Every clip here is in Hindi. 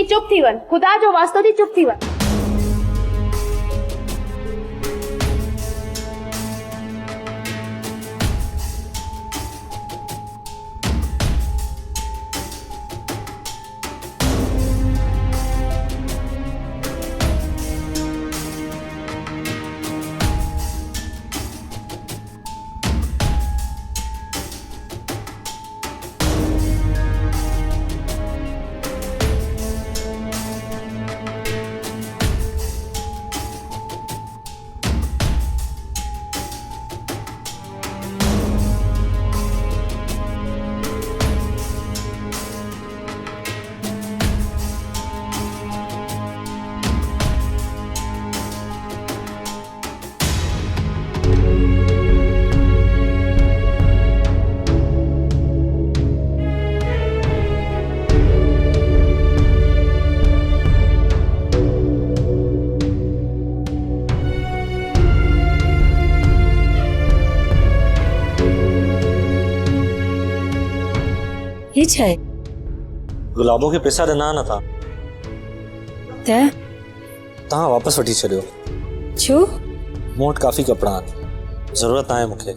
चुप थी वन, खुदा जो वास्तो थी चुप थी वन। ये छाए गुलाबों के पैसा ॾिना न था त तव्हां वापसि वठी छॾियो। छो मूं वटि काफ़ी कपिड़ा आहिनि, ज़रूरत आहे मूंखे।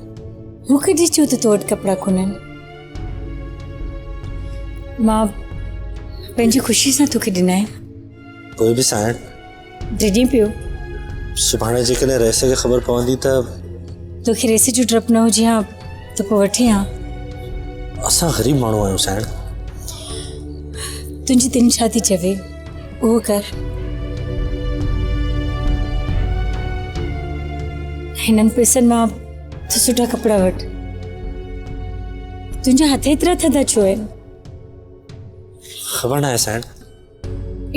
मूंखे ॾिसो त तो वटि कपिड़ा कोन्हनि। मां पंहिंजी ख़ुशी सां तोखे ॾिना आहिनि। पोइ बि साइण डिॼी पियो सुभाणे जेकॾहिं रहिसे खे ख़बर पवंदी त तोखे रेसे जो डपु न हुजे हा त पोइ वठी हा। असां ग़रीब माण्हू आहियूं साइण। तुंहिंजी दिलि छा थी चवे उहो कर। हिननि पैसनि मां तूं सुठा कपिड़ा वठि। तुंहिंजा हथ एतिरा थधा छो आहिनि? ख़बर न आहे साइण।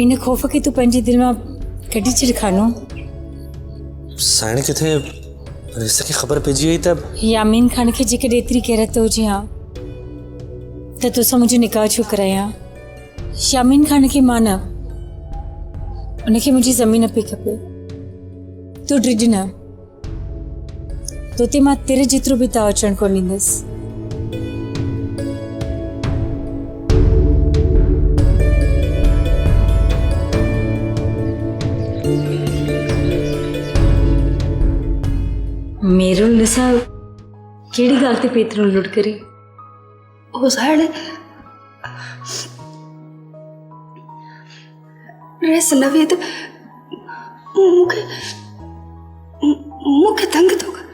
इन ख़ौफ़ खे तूं पंहिंजी दिलि मां कढी छॾ खानो। साइण किथे रहिसे खे ख़बर पइजी वई त यामीन ख़ान खे जेकॾहिं एतिरी गैरत हुजे हा त तोसां मुंहिंजो निकाह छो करायां? यामीन ख़ान खे मां न, उनखे मुंहिंजी ज़मीन पई खपे। तूं डिॼ न, तोते मां तेरे जेतिरो बि ताव अचणु कोन ॾींदसि। मेरो ॾिसां कहिड़ी ॻाल्हि ते पेतिरो लुट करे? ओ साइण रेस न वे तो मूंखे मूंखे तंग थो कर।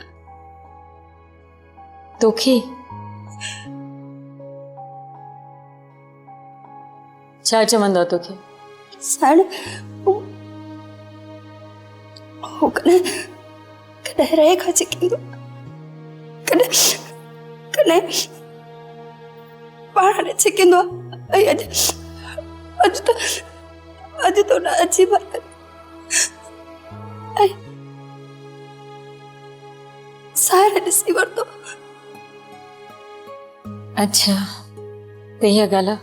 तोखे छा चवंदा तोखे? साइण हो कॾहिं कॾहिं रहे खां चिकींदो, कॾहिं कॾहिं पाण ॾे चिकींदो आहे। ऐं अॼु तो न अची बात ऐं साइण ॾिसी वरितो। अच्छा त इहा ॻाल्हि आहे।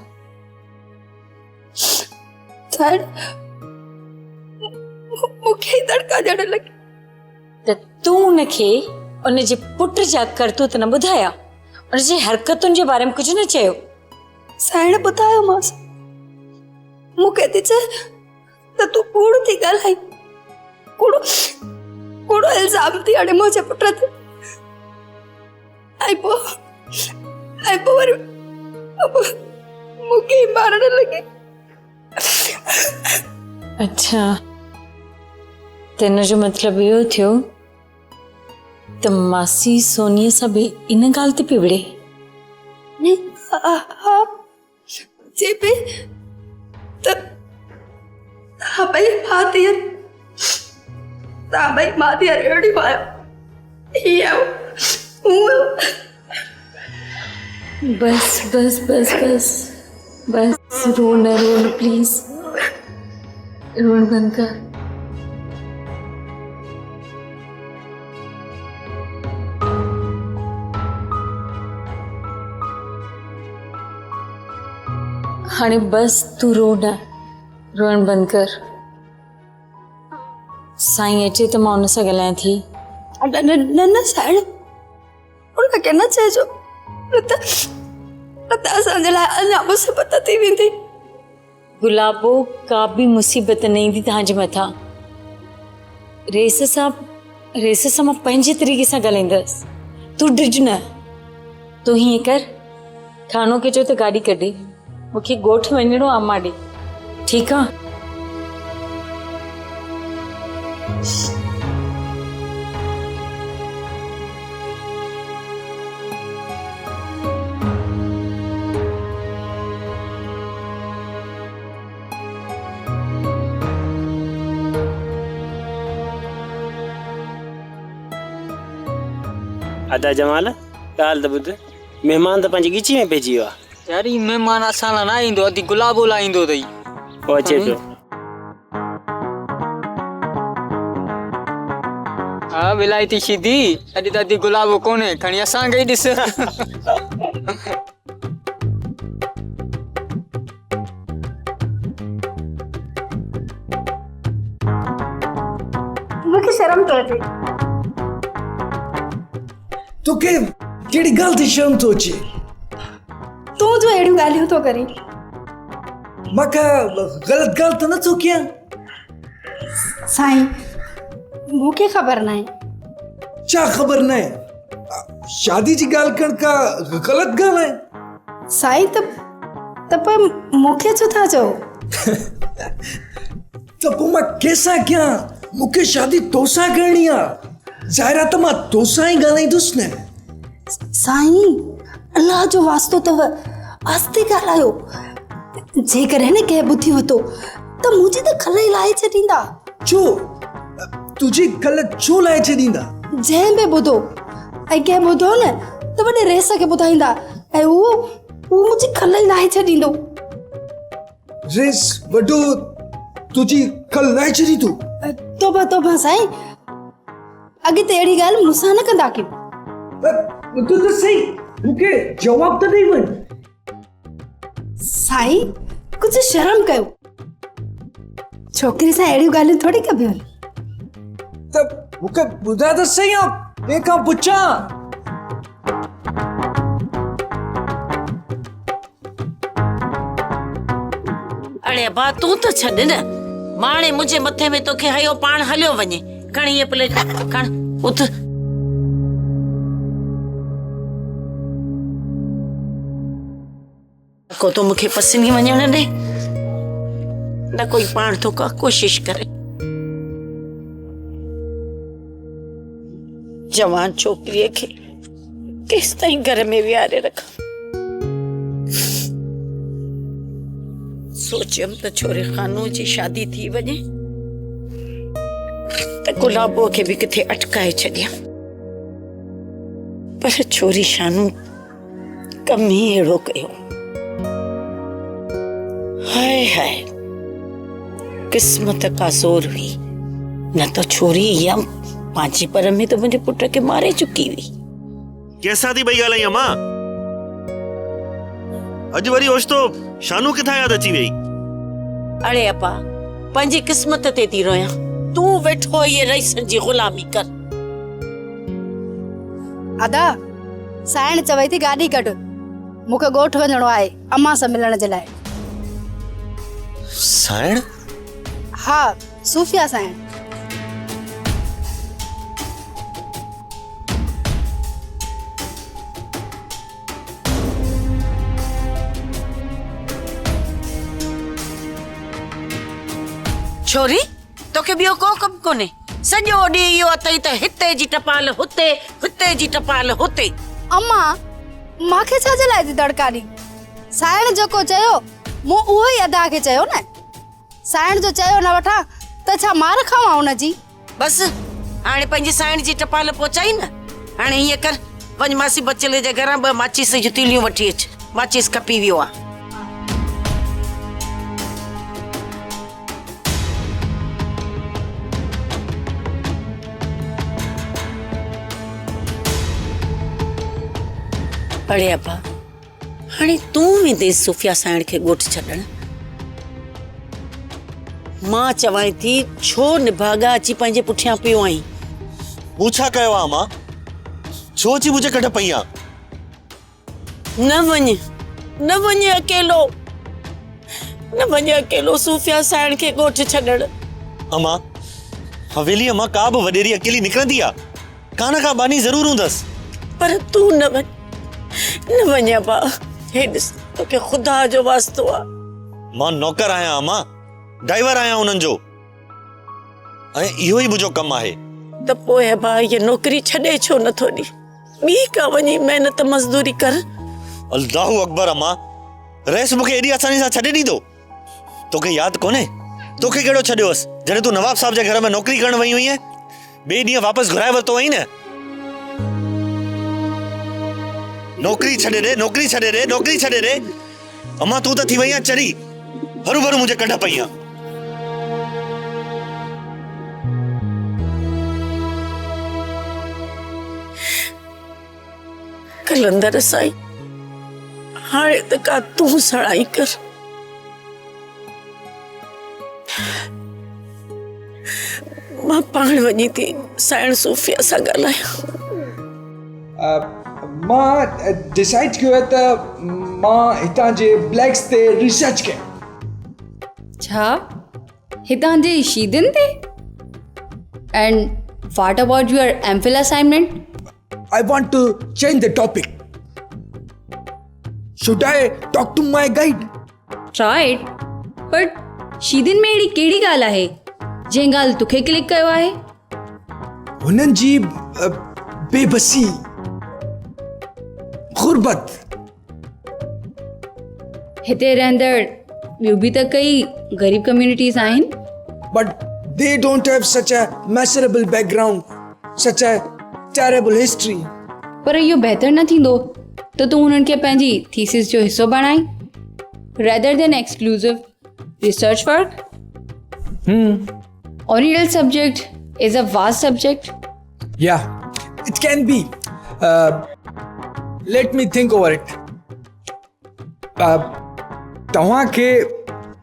साइण मूंखे दड़का ॼण लॻी त तूं उनखे उनजे पुट जा करतूत न ॿुधाया? उनजी हरकतुनि जे बारे में कुझु न चयो? साइण ॿुधायोमांसि, मूंखे थी चए त तूं कूड़ थी ॻाल्हाई, कूड़ो इल्ज़ाम थी हणे मुंहिंजे पुट ते। ऐं पोइ वरी मूंखे ई मारण लॻी। अच्छा त हिन जो मतिलबु इहो थियो त मासी सोनीअ सां बि इन ॻाल्हि ते पई विड़े? हा जे पे त हा भई मां थी अहिड़ी आहियो। बस बस बस बस बस रोन प्लीज, रोन बंद कर। हाणे बस तू रोन बंद कर। साईं अचे त मां उन सां ॻाल्हायां थी। न साइण उनखे न चइजो, न त असांजे लाइ अञा मुसीबत थी वेंदी। गुलाबो का भी मुसीबत न ईंदी तव्हांजे मथां। रेस सां मां पंहिंजे तरीक़े सां ॻाल्हाईंदसि। तूं ड्रिज न। तूं हीअं कर, थानो खे चओ त गाॾी कढे, मूंखे ॻोठु वञिणो आहे अम्मा ॾे। ठीकु आहे? अदा जमाल ॻाल्हि त ॿुध, महिमान त पंहिंजी ॻिची में पइजी वियो आहे। यार ही मेहमान असां लाइ न ईंदो, अधी गुलाबो लाइ ईंदो अथई। पोइ अचे पियो। हा विलायती सीधी, अॼु त अधी गुलाबो कोन्हे, खणी असांखे ई ॾिस। मूंखे शर्म थो अचे। तोखे कहिड़ी ॻाल्हि ते शर्म थो अचे? तूं जो अहिड़ियूं ॻाल्हियूं थो करीं। मां का ग़लति ॻाल्हि त नथो कयां? साईं, मूंखे ख़बर न आहे। छा ख़बर न आहे? शादी जी ॻाल्हि करण का ग़लति ॻाल्हि आहे? साईं त पोइ मूंखे छो था चओ? त पोइ मां कंहिंसां कयां? मूंखे शादी तोसां करणी आहे। ज़ाहिर आहे त मां तोसां ई ॻाल्हाईंदुसि न। साईं, अल्लाह जो वास्तो अथव, आस्ते ॻाल्हायो। जेकॾहिं न कंहिं ॿुधी वरितो त मुंहिंजी त खल ई लाहे छॾींदा। छो? तुंहिंजी खल छो लाहे छॾींदा? जंहिं बि ॿुधो ऐं कंहिं ॿुधो न त वॾे रेस खे ॿुधाईंदा ऐं उहो मुंहिंजी खल ई लाहे छॾींदो। रेस वॾो तुंहिंजी खल लाहे छॾी तूं? तोबा तोबा साईं, अॻिते अहिड़ी ॻाल्हि मूंसां न कंदा कयो। तूं त सही, मूंखे जवाब त ॾेई वञ। साईं, कुझु शर्म कयो। छोकिरी सां अहिड़ियूं ॻाल्हियूं थोरी कबियूं आहिनि। त मूंखे ॿुधाए त सही, ॿिए खां पुछां। अड़े अबा तूं त छॾ न, माणे मुंहिंजे मथे में तोखे हयो पाण हलियो वञे। खणी इहे प्लेट खण, उथ। को तो मूंखे पसीनी वञण ॾे, न कोई पाण थो का कोशिश करे। जवान छोकिरीअ खे केसि ताईं घर में विहारे रखां? सोचियमि त छोरे खानो जी शादी थी वञे त गुलाबो खे बि किथे अटकाए छॾियां, पर छोरी शानू कम ही अहिड़ो कयो। हाय हाय, किस्मत का जोर हुई, न तो छोरी इहा पंहिंजे पर में तो मुंहिंजे पुट खे मारे चुकी हुई। कैसा थी भई ॻाल्हाई अम्मा? अॼु वरी होश तो शानू किथां यादि अची वई? अड़े अपा, पंहिंजी किस्मत ते थी रोयां, तूं वेठो ये रईसन जी गुलामी कर। अदा, साइण चवई थी गाॾी कढ, मूंखे ॻोठु वञिणो आहे अम्मा सां मिलण जे लाइ। साइण? हा, सूफिया साइण। छोरी, तोखे ॿियो को कम कोने? सॼो ॾींहुं इहो अथई त हिते जी टपाल हुते, हुते जी टपाल हुते। अम्मा, मांखे छा जे लाइ थी दड़का ॾी? साइण जेको चयो मूं उहो ई अदा खे चयो न। साइण जो चयो न वठां त छा मार खावां हुनजी? बस हाणे पंहिंजी साइण जी टपाल पहुचाई न। हाणे हीअं कर, वञ मासी बचले जे घरां 2 माचिस जूं तीलियूं वठी अच, माचिस खपी वियो आहे। अड़े अबा, हाणे तूं वेंदे सुफिया साइण खे ॻोठु छॾण? मां चवां थी छो निभागा अची पंहिंजे पुठियां पियो आई? मूं छा कयो आहे अम्मा? छो अची मुंहिंजे कढ पई आहे? न वञ, न वञ अकेलो। न वञ अकेलो सूफ़िया साइण खे ॻोठ छॾण। अम्मा हवेली अम्मा का बि वॾेरी अकेली निकिरंदी आहे, कान का बानी ज़रूर हूंदसि। पर तू न वञ अबा। हे ॾिस तोखे ख़ुदा जो वास्तो आहे। मां नौकर आहियां अम्मा, ड्राइवर आहियां उन्हनि जो, ऐं इहो ई मुंहिंजो कमु आहे। त पोइ अबा ये नौकरी छॾे छो नथो ॾी? ॿी का वञी महिनत मज़दूरी कर। अल्लाहु अकबर अम्मा, रेस मूंखे एॾी आसानी सां छॾे ॾींदो? तोखे यादि कोन्हे तोखे कहिड़ो छॾियोसि जॾहिं तूं नवाब साहब जे घर में नौकरी करण वई हुई? ॿिए ॾींहुं वापसि घुराए वरितो हुई न। नौकरी छॾे ॾे, नौकरी छॾे ॾे, नौकरी छॾे ॾे। अम्मा तूं त थी वई आहे चरी, हरू भरू मुंहिंजे कढ पई आहे। कलंदर साईं, हाणे त का तूं सड़ाई कर। मां पाण वञी थी साइण सूफ़िया सां ॻाल्हायां। मां डिसाइड कयो आहे त मां हितां जे ब्लैक्स ते रिसर्च कयां। छा हितां जे शीदनि ते? And what about your MPhil assignment? I want to change the topic. Should I talk to my guide? Try it. But शीदनि में अहिड़ी कहिड़ी ॻाल्हि आहे जंहिं ॻाल्हि तोखे क्लिक कयो आहे? हुननि जी बेबसी, गुरबत। हिते रहंदड़ ॿियूं बि त कई ग़रीब कम्युनिटीज़ आहिनि। But they don't have such a miserable background, such a terrible history. पर इहो बहितर न थींदो त तूं हुननि खे पंहिंजी थीसिस जो हिसो बणाई rather than exclusive research work? Oriental subject is a vast subject. Yeah, it can be. Let me think over it. तव्हांखे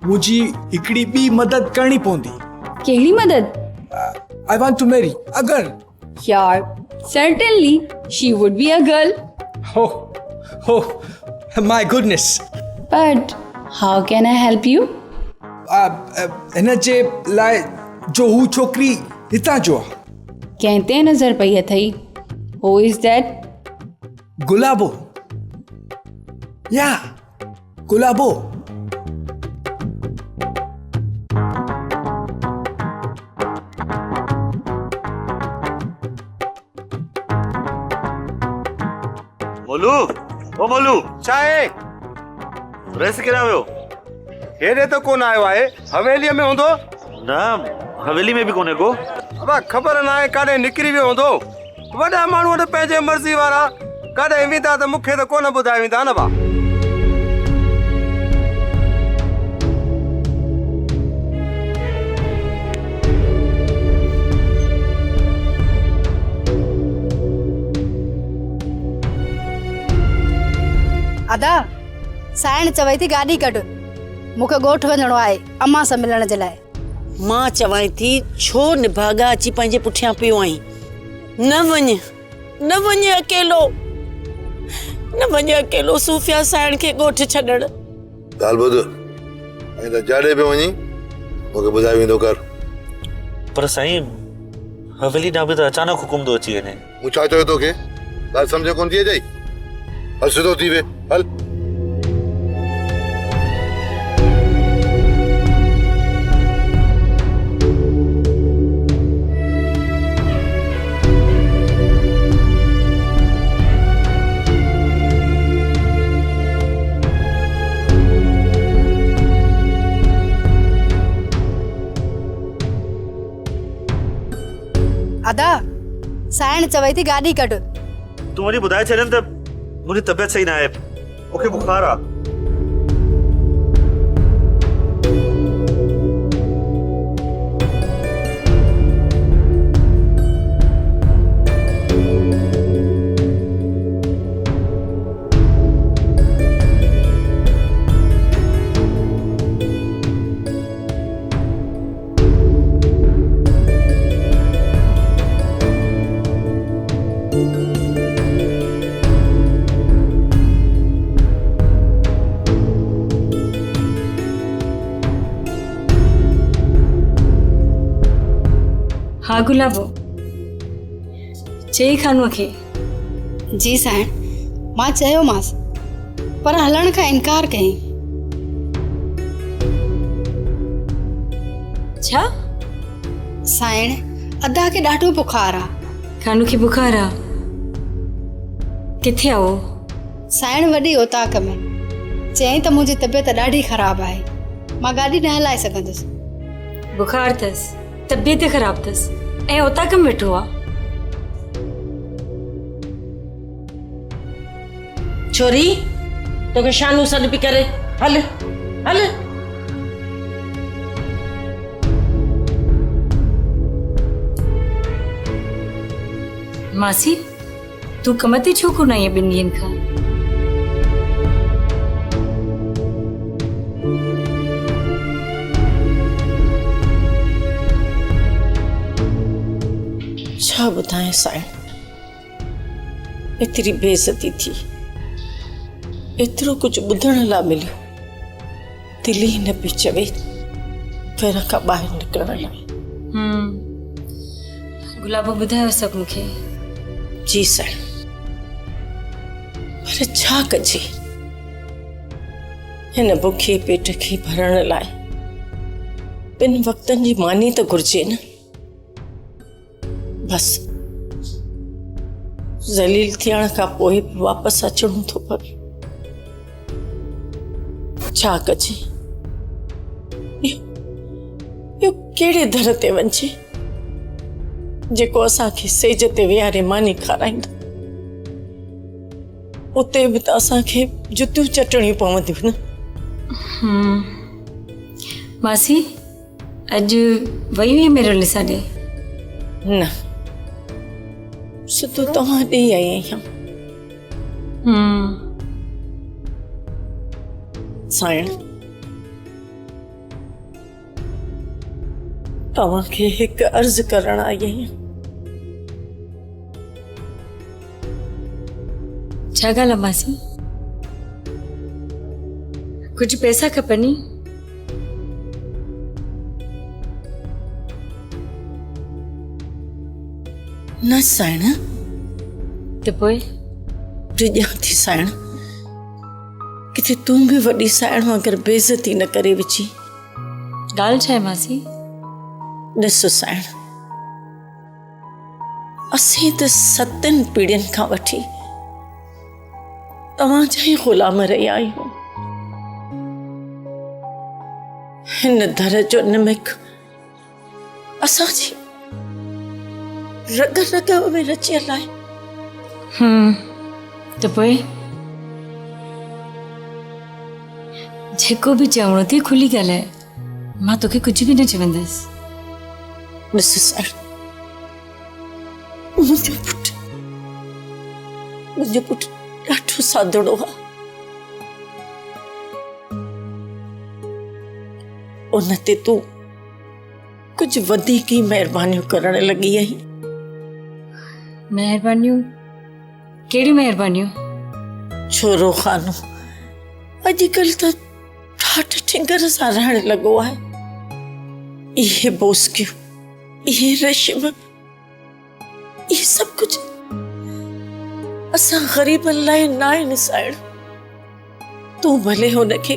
मुंहिंजी हिकिड़ी ॿी मदद करणी पवंदी। कहिड़ी मदद? I want to marry a girl. यार, certainly she would be a girl. Oh, my goodness. But how can I help you? हिन जे लाइ जो हू छोकिरी हितां जो आहे। कहते नजर पई अथई। Who is that? गुलाबो। या गुलाबो। मोलू, ओ मोलू, छा आहे? रेस किरां वियो? हेॾे त कोन आयो आहे, हवेलीअ में हूंदो। न हवेली में बि कोन्हे को। अबा ख़बर न आहे काॾे निकिरी वियो हूंदो। वॾा माण्हू त पंहिंजे मर्ज़ी वारा काॾे वेंदा त मूंखे त कोन ॿुधाए वेंदा न बा। अदा साइण चवई थी गाॾी कढ, मूंखे ॻोठ वञिणो आहे अम्मा सां मिलण जे लाइ। मां चवां थी छो निभागा अची पंहिंजे पुठियां पियो आई? न वञ अकेलो, न वञ अकेलो सूफ़िया साइण खे ॻोठ छॾण। ॻाल्हि ॿुध, ऐं त जाॾे पियो वञी मूंखे ॿुधाए वेंदो कर। पर साईं हवेली ॾांहुं बि त अचानक हुकुम थो अची वञे। मूं छा चयो तोखे? ॻाल्हि सम्झ कोन थी अचई? हल सिधो थी वे, हल। अदा साइण चवई थी गाॾी कढ। तूं वरी ॿुधाए छॾनि त मुंहिंजी तबियत सही न आहे, मूंखे बुखार आहे। हाँ गुलाबो चई खानूअ खे जी साइण मां चयोमांसि पर हलण खां इनकार कयईं। छा साइण अदा खे ॾाढो बुखार आहे। खानू खे बुखार आहे? किथे आहे वो? साइण वॾी ओताक में। चयईं त मुंहिंजी तबियत ॾाढी ख़राबु आहे, मां गाॾी न हलाए सघंदुसि। बुखार अथसि, तबियत ख़राब अथसि ऐं ओताक में वेठो आहे। छोरी तोखे शानू सॾु पई करे, हल हल। मासी तू कम ते छो कोन आई 2 ॾींहंनि खां? छा ॿुधाए साइण, एतिरी बेइज्जती थी, एतिरो कुछ ॿुधण लाइ मिलियो, दिलि ई न पई चवे घर खां ॿाहिरि निकिरण लाइ। गुलाबो ॿुधायो सभु मूंखे। जी साइण, पर छा कजे, हिन बुखे पेट खे भरण लाइ 2 वक़्तनि जी मानी त घुर्जे न। बस ज़लील थियण खां पोइ वापसि अचणो थो पवे। छा कजे, इहो कहिड़े दर ते वञे जेको असांखे सेज ते विहारे मानी खाराईंदो। उते बि त असांखे जुतियूं चटणियूं पवंदियूं न। मासी अॼु वई हुई मेरे ॾिसा ॾे? न, सिधो तव्हां ॾे आई आहियां। साइण, तव्हांखे हिकु अर्ज़ु करण आई आहियां। छा ॻाल्हि आहे मासी? कुझु पैसा खपनि? न साइण, त पोइ प्रिया थी साइण, किथे तूं बि वॾी साइण अगरि बेइज्जती न करे विची। ॻाल्हि छा आहे मासी? ॾिसो साइण, असीं त 7 पीढ़ियुनि खां वठी तव्हांजा ई ग़ुलाम रहिया आहियूं। हिन दर जो निमिक असांजी रग रग में रचियल आहे। त पोइ जेको बि चवणो थी खुली ॻाल्हाए, मां तोखे कुझु बि न चवंदसि। ॾिस साइण, मुंहिंजो पुटु ॾाढो सादड़ो आहे। उन ते तूं कुझु वधीक ई महिरबानियूं करण लॻी आहीं। महिरबानियूं? कहिड़ियूं महिरबानियूं? छोरो खानो अॼुकल्ह त ठाठ ठिंगर सां रहण लॻो आहे। इहे बोस्कियूं, इहे रश्म, इहे सभु कुझु असां ग़रीबनि लाइ न आहिनि साइण। तूं भले हुनखे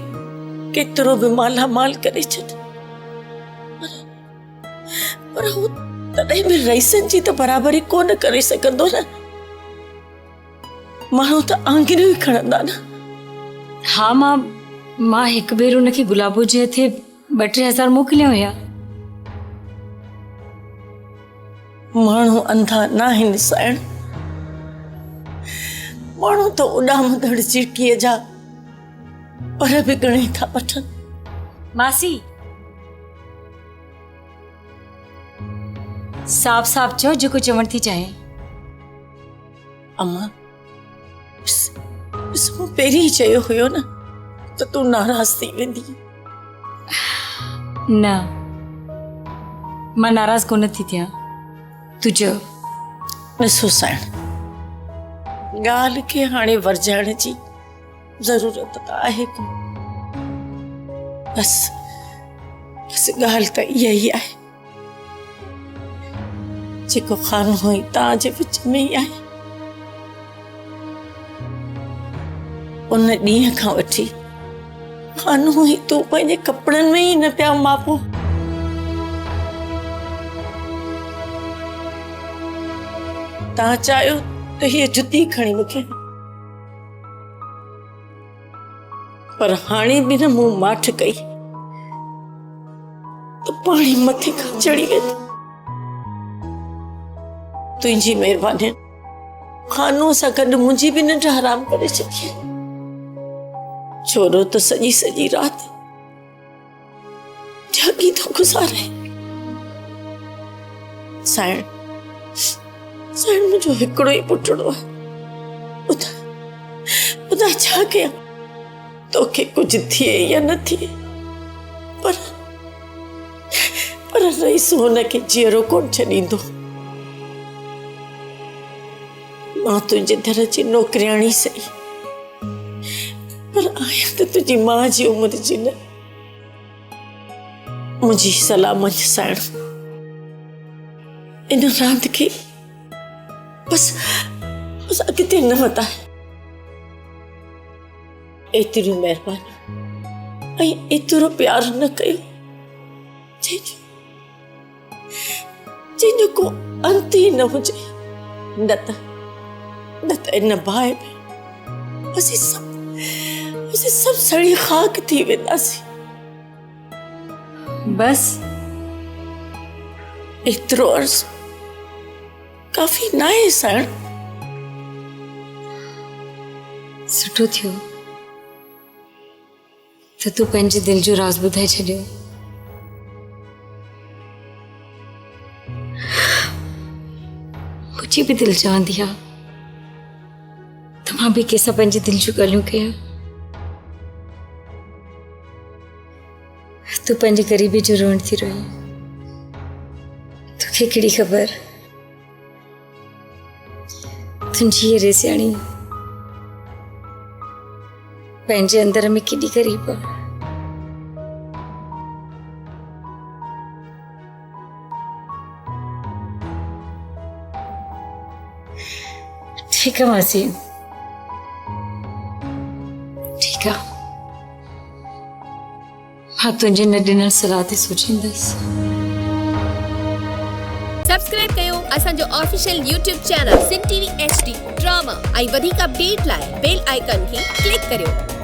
केतिरो बि मालामाल करे छॾ, पर हू तॾहिं बि रईसनि जी त बराबरी कोन करे सघंदो न। माण्हू त आंगरियूं ई खणंदा न। हा, मां हिकु भेरो हुनखे गुलाबो जे हथे 2-3 हज़ार मोकिलिया हुया। माण्हू अंधा न आहिनि साइण। माण्हू त उॾामंदड़ चिड़कीअ जा पर बि घणे था वठनि। मासी साफ़ साफ़ चओ जेको चवण थी चाहे। अम्मा, मूं पहिरीं ई चयो हुयो न त तूं नाराज़ थी वेंदी। न, मां नाराज़ कोन थी थियां, तूं चओ। ॾिसो साइण, ॻाल्हि खे हाणे वरजाइण जी ज़रूरत त आहे कोन। बस ॻाल्हि त इहा ई आहे। जेको खानो हुई तव्हांजे विच में ई आहे। उन ॾींहं खां वठी खानो हुई तूं पंहिंजे कपिड़नि में ई न पिया मापो। तव्हां चाहियो त हीअ जुती खणी मूंखे, पर हाणे बि न मूं माठ कई त पाणी मथे खां चढ़ी वेंदो। तुंहिंजी महिरबानी खानो सां गॾु मुंहिंजी बि निंड हराम करे छॾी। छोरो त सॼी सॼी राति जागी थो गुज़ारे। साइण साइण मुंहिंजो हिकिड़ो ई पुटड़ो आहे। ॿुधाए छा कयां? तोखे कुझु थिए या न थिए, पर रईस हुनखे जीअरो कोन छॾींदो। मां तुंहिंजे दर जी नौकरियाणी सही, पर आहियां त तुंहिंजी मां जी उमिरि जी न। मुंहिंजी सलाह मंझ साइण, इन रांदि खे बस अॻिते न वधाए। एतिरी महिरबानी ऐं एतिरो प्यार न कयो जंहिंजो को अंत ई न हुजे। न त इन बाहि में असीं सभु सड़ी खाक थी वेंदासीं। बस एतिरो अर्ज़ु काफ़ी न आहे साइण। सुठो थियो त तूं पंहिंजे दिल जो राज़ ॿुधाए छॾियो। मुंहिंजी बि दिल चवंदी आहे त मां बि कंहिंसां पंहिंजे दिल जूं ॻाल्हियूं कयां। तूं पंहिंजे ग़रीबी जो रोअण थी रही, तोखे कहिड़ी ख़बर तुंहिंजी ये रेसियाणी पंहिंजे अंदर में केॾी ग़रीब आहे। ठीक है मासी, ठीक है। हाँ तुझे न ॾिनल सलाह ते सोचींदसि। सब्सक्राइब कयो असांजो official YouTube channel Singh TV HD drama ऐं वधीक अपडेट लाइ बेल आइकन खे क्लिक करियो।